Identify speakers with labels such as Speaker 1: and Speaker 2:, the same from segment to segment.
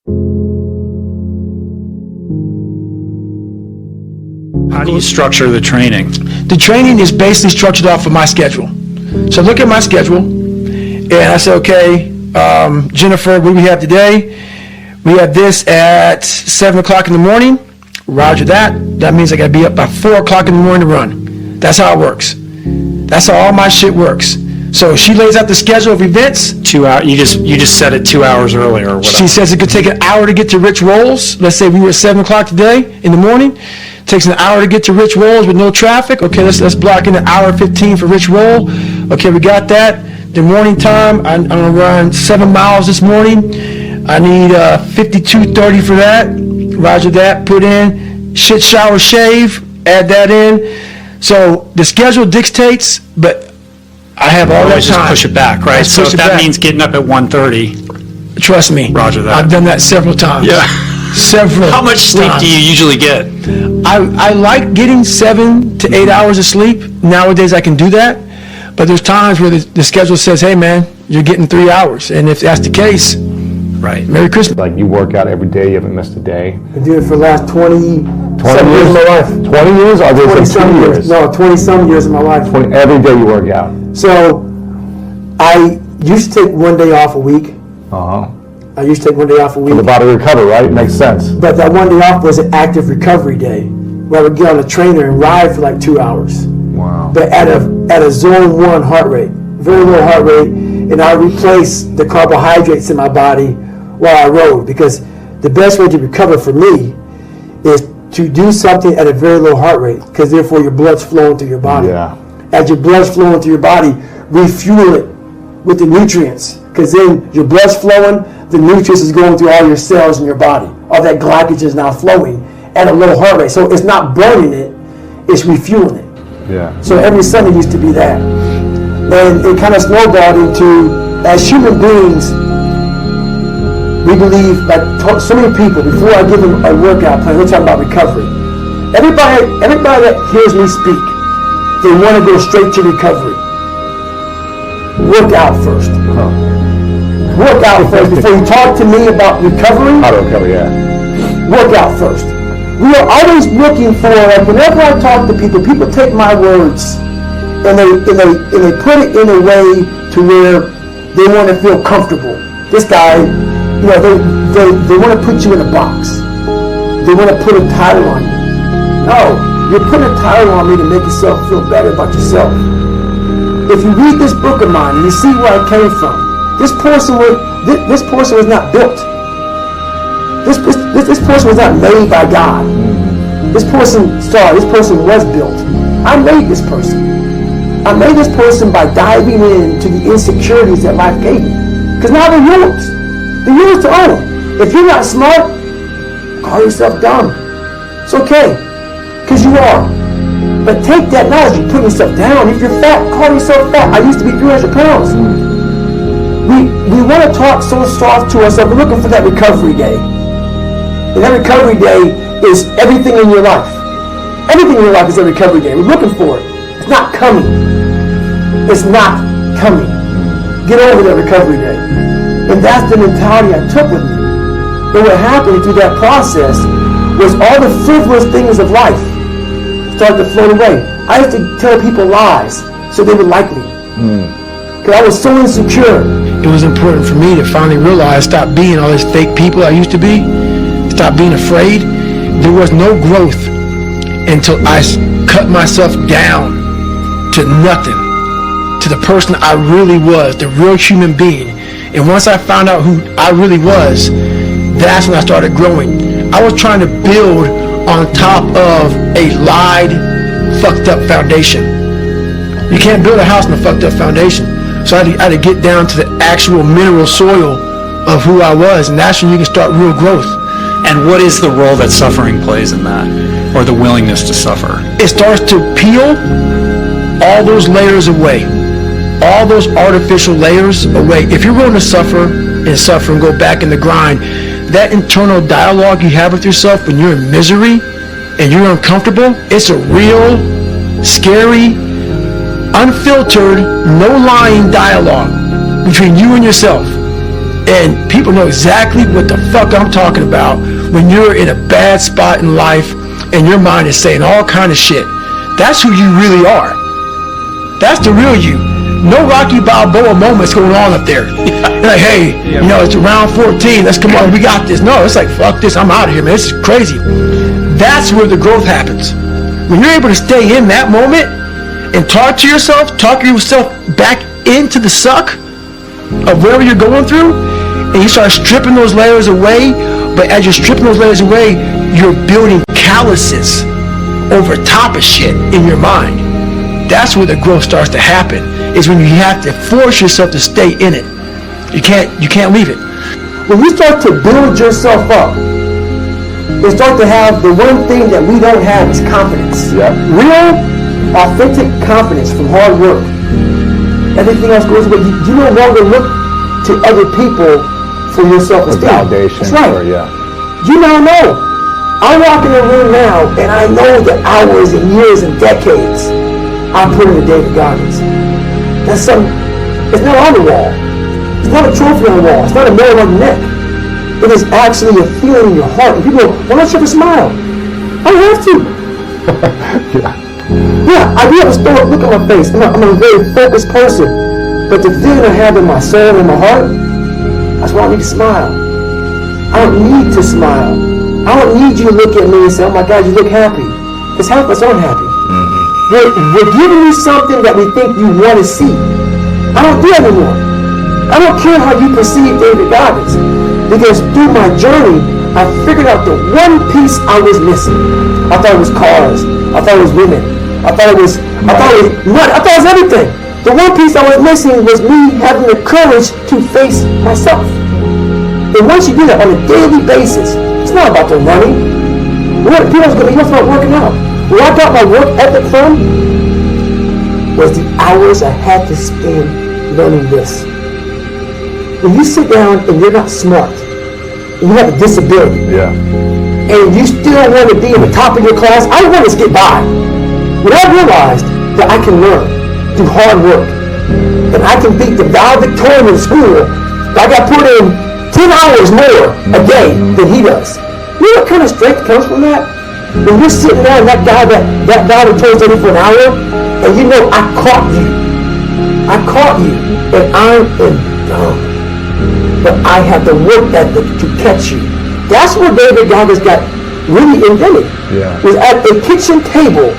Speaker 1: How do you structure the training?
Speaker 2: The training is basically structured off of my schedule. So I look at my schedule, and I say, okay, Jennifer, what do we have today? We have this at 7 o'clock in the morning. Roger that. That means I got to be up by 4 o'clock in the morning to run. That's how it works. That's how all my shit works. So she lays out the schedule of events.
Speaker 1: 2 hours. You just set it 2 hours earlier or whatever.
Speaker 2: She says it could take an hour to get to Rich Rolls. Let's say we were at 7 o'clock today in the morning. Takes an hour to get to Rich Rolls with no traffic. Okay, let's block in an hour 15 for Rich Roll. Okay, we got that. The morning time, I'm gonna run 7 miles this morning. I need 52:30 for that. Roger that. Put in shit, shower, shave. Add that in. So the schedule dictates, but I have all that
Speaker 1: Always just
Speaker 2: time.
Speaker 1: push it back, right?
Speaker 2: Just
Speaker 1: So
Speaker 2: push
Speaker 1: if
Speaker 2: it
Speaker 1: that
Speaker 2: back.
Speaker 1: means getting up at 1:30,
Speaker 2: Trust me.
Speaker 1: Roger that.
Speaker 2: I've done that several times. Several.
Speaker 1: How much sleep
Speaker 2: times.
Speaker 1: do you usually get?
Speaker 2: I like getting 7 to 8 hours of sleep. Nowadays I can do that. But there's times where the schedule says, hey man, you're getting 3 hours. And if that's the case,
Speaker 1: Right.
Speaker 2: Merry Christmas.
Speaker 3: Like you work out every day, you haven't missed a day.
Speaker 4: I do it for the last 20
Speaker 3: years
Speaker 4: of my life.
Speaker 3: 20 years? I was
Speaker 4: 20-some
Speaker 3: 2 years.
Speaker 4: No, 20-some years of my life.
Speaker 3: Every day you work out.
Speaker 4: So I used to take 1 day off a week.
Speaker 3: Uh-huh.
Speaker 4: I used to take 1 day off a week.
Speaker 3: For the body to recover, right? Makes sense.
Speaker 4: But that 1 day off was an active recovery day, where I would get on a trainer and ride for like 2 hours.
Speaker 3: Wow.
Speaker 4: But at a zone 1 heart rate, very low heart rate, and I replace the carbohydrates in my body while I rode, because the best way to recover for me is to do something at a very low heart rate, because therefore your blood's flowing through your body.
Speaker 3: Yeah.
Speaker 4: As your blood's flowing through your body, refuel it with the nutrients, because then your blood's flowing, the nutrients is going through all your cells in your body. All that glycogen is now flowing at a low heart rate. So it's not burning it, it's refueling it.
Speaker 3: Yeah.
Speaker 4: So every Sunday used to be that. And it kind of snowballed into, as human beings, we believe, like so many people, before I give them a workout plan, we're talking about recovery. Everybody that hears me speak, they want to go straight to recovery. Work out first. Work out first. Before you talk to me about recovery,
Speaker 3: How to recover, yeah.
Speaker 4: work out first. We are always looking for, like whenever I talk to people, people take my words and they put it in a way to where they want to feel comfortable. This guy, you know, they want to put you in a box. They want to put a title on you. No, you're putting a title on me to make yourself feel better about yourself. If you read this book of mine and you see where I came from, this person was not built. This person was not made by God. This person was built. I made this person. I made this person by diving into the insecurities that life gave me. Because now they're yours. They're yours to own. If you're not smart, call yourself dumb. It's okay. Because you are. But take that knowledge and put yourself down. If you're fat, call yourself fat. I used to be 300 pounds. We want to talk so soft to ourselves. We're looking for that recovery day. And that recovery day is everything in your life. Everything in your life is a recovery day. We're looking for it. It's not coming. It's not coming. Get over that recovery day. And that's the mentality I took with me. And what happened through that process was all the frivolous things of life started to float away. I used to tell people lies so they would like me. Because I was so insecure.
Speaker 2: It was important for me to finally realize, stop being all these fake people I used to be. Stop being afraid. There was no growth until I cut myself down to nothing, to the person I really was, the real human being. And once I found out who I really was, that's when I started growing. I was trying to build on top of a lied, fucked up foundation. You can't build a house on a fucked up foundation. So I had to get down to the actual mineral soil of who I was, and that's when you can start real growth.
Speaker 1: And what is the role that suffering plays in that, or the willingness to suffer?
Speaker 2: It starts to peel all those layers away, all those artificial layers away. If you're willing to suffer and go back in the grind, that internal dialogue you have with yourself when you're in misery and you're uncomfortable, it's a real, scary, unfiltered, no lying dialogue between you and yourself. And people know exactly what the fuck I'm talking about when you're in a bad spot in life and your mind is saying all kind of shit. That's who you really are. That's the real you. No Rocky Balboa moments going on up there. You're like, hey, it's round 14. Let's come on. We got this. No, it's like, fuck this. I'm out of here, man. This is crazy. That's where the growth happens. When you're able to stay in that moment and talk yourself back into the suck of whatever you're going through, and you start stripping those layers away, but as you're stripping those layers away, you're building calluses over top of shit in your mind. That's where the growth starts to happen, is when you have to force yourself to stay in it. You can't leave it.
Speaker 4: When you start to build yourself up, you start to have the one thing that we don't have is confidence.
Speaker 3: Yeah.
Speaker 4: Real, authentic confidence from hard work. Everything else goes away. You no longer look to other people for your self-esteem.
Speaker 3: Validation.
Speaker 4: That's right.
Speaker 3: Yeah.
Speaker 4: You now know. I walk in the room now, and I know the hours and years and decades I put into David Goggins. It's not on the wall. It's not a trophy on the wall. It's not a medal on the neck. It is actually a feeling in your heart. And people go, why don't you have a smile? I don't have to. Yeah, I do have a stoic look on my face. I'm a very focused person. But the feeling I have in my soul and my heart, that's why I need to smile. I don't need to smile. I don't need you to look at me and say, oh my God, you look happy. Because half of us aren't happy. We're giving you something that we think you want to see. I don't do that anymore. I don't care how you perceive David Goggins. Because through my journey, I figured out the one piece I was missing. I thought it was cars. I thought it was women. I thought it was everything. The one piece I was missing was me having the courage to face myself. And once you do that on a daily basis, it's not about the running. People's going to be about working out. Where I got my work ethic from was the hours I had to spend learning this. When you sit down and you're not smart, and you have a disability, and you still want to be in the top of your class, I want to get by. When I realized that I can learn through hard work, and I can beat the valedictorian in school, I got put in 10 hours more a day than he does. You know what kind of strength comes from that? When you're sitting there and that guy that valedictorian's only for an hour, and you know I caught you, and I am dumb. But I have the work ethic to catch you. That's where David Goggins got really invented.
Speaker 3: Yeah.
Speaker 4: Was at a kitchen table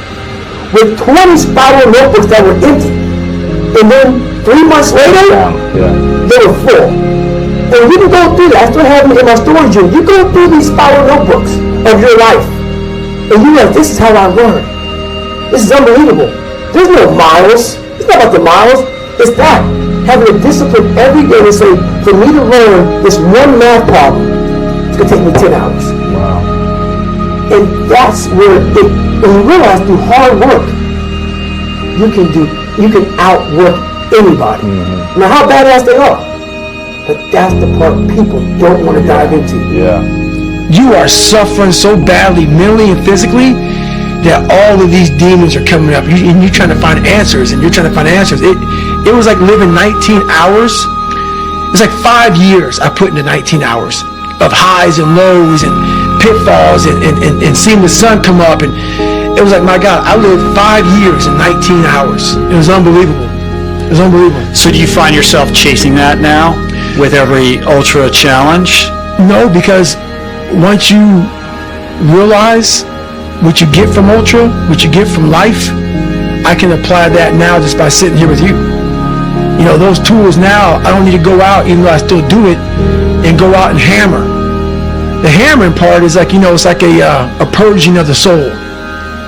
Speaker 4: with 20 spiral notebooks that were empty. And then 3 months later, they were full. And you can go through that. I still have them in my storage room. You go through these spiral notebooks of your life. And you realize, this is how I learn. This is unbelievable. There's no miles. It's not about the miles. It's that. Having a discipline every day to say, for me to learn this one math problem, it's going to take me 10 hours.
Speaker 3: Wow.
Speaker 4: And that's where when you realize through hard work, you can outwork anybody. Mm-hmm. Now how badass they are. But that's the part people don't want to dive into.
Speaker 3: Yeah.
Speaker 2: You are suffering so badly, mentally and physically, that all of these demons are coming up, and you're trying to find answers, and you're trying to find answers. It was like living 19 hours. It's like 5 years I put into 19 hours of highs and lows and pitfalls and seeing the sun come up. And it was like, my God, I lived 5 years in 19 hours. It was unbelievable. It was unbelievable.
Speaker 1: So do you find yourself chasing that now with every ultra challenge?
Speaker 2: No, because once you realize what you get from ultra, what you get from life, I can apply that now just by sitting here with you. You know, those tools now, I don't need to go out, even though I still do it, and go out and hammer. The hammering part is like, it's like a purging of the soul.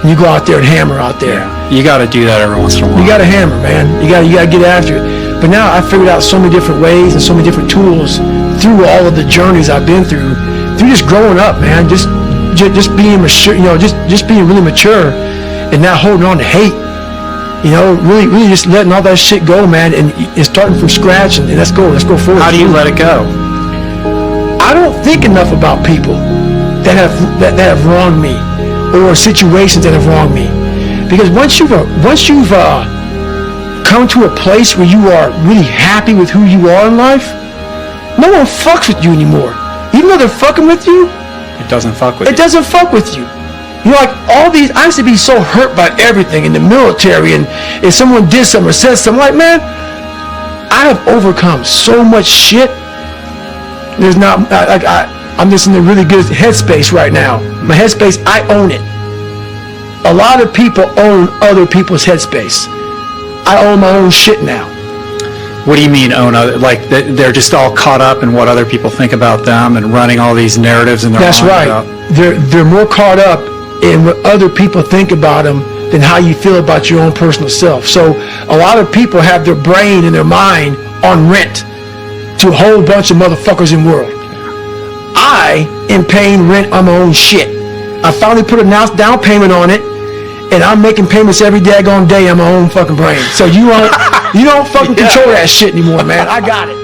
Speaker 2: You go out there and hammer out there.
Speaker 1: You got to do that every once in a while.
Speaker 2: You got to hammer, man. You got to get after it. But now I figured out so many different ways and so many different tools through all of the journeys I've been through just growing up, man. Just being mature, just being really mature and not holding on to hate. Really just letting all that shit go, man, and starting from scratch and let's go forward.
Speaker 1: How do you let it go?
Speaker 2: I don't think enough about people that have wronged me or situations that have wronged me, because once you've come to a place where you are really happy with who you are in life, No one fucks with you anymore. Even though they're fucking with you,
Speaker 1: It doesn't fuck with
Speaker 2: it
Speaker 1: you.
Speaker 2: doesn't fuck with you. You know, like all these, I used to be so hurt by everything in the military, and if someone did something or said something, like, man, I have overcome so much shit. There's not, I'm just in a really good headspace right now. My headspace, I own it. A lot of people own other people's headspace. I own my own shit now.
Speaker 1: What do you mean own other? Like they're just all caught up in what other people think about them and running all these narratives in their
Speaker 2: That's
Speaker 1: mind
Speaker 2: right.
Speaker 1: about-
Speaker 2: They're more caught up in what other people think about them than how you feel about your own personal self. So a lot of people have their brain and their mind on rent to a whole bunch of motherfuckers in the world. I am paying rent on my own shit. I finally put a down payment on it, and I'm making payments every daggone day on my own fucking brain. So you don't fucking control that shit anymore, man. I got it.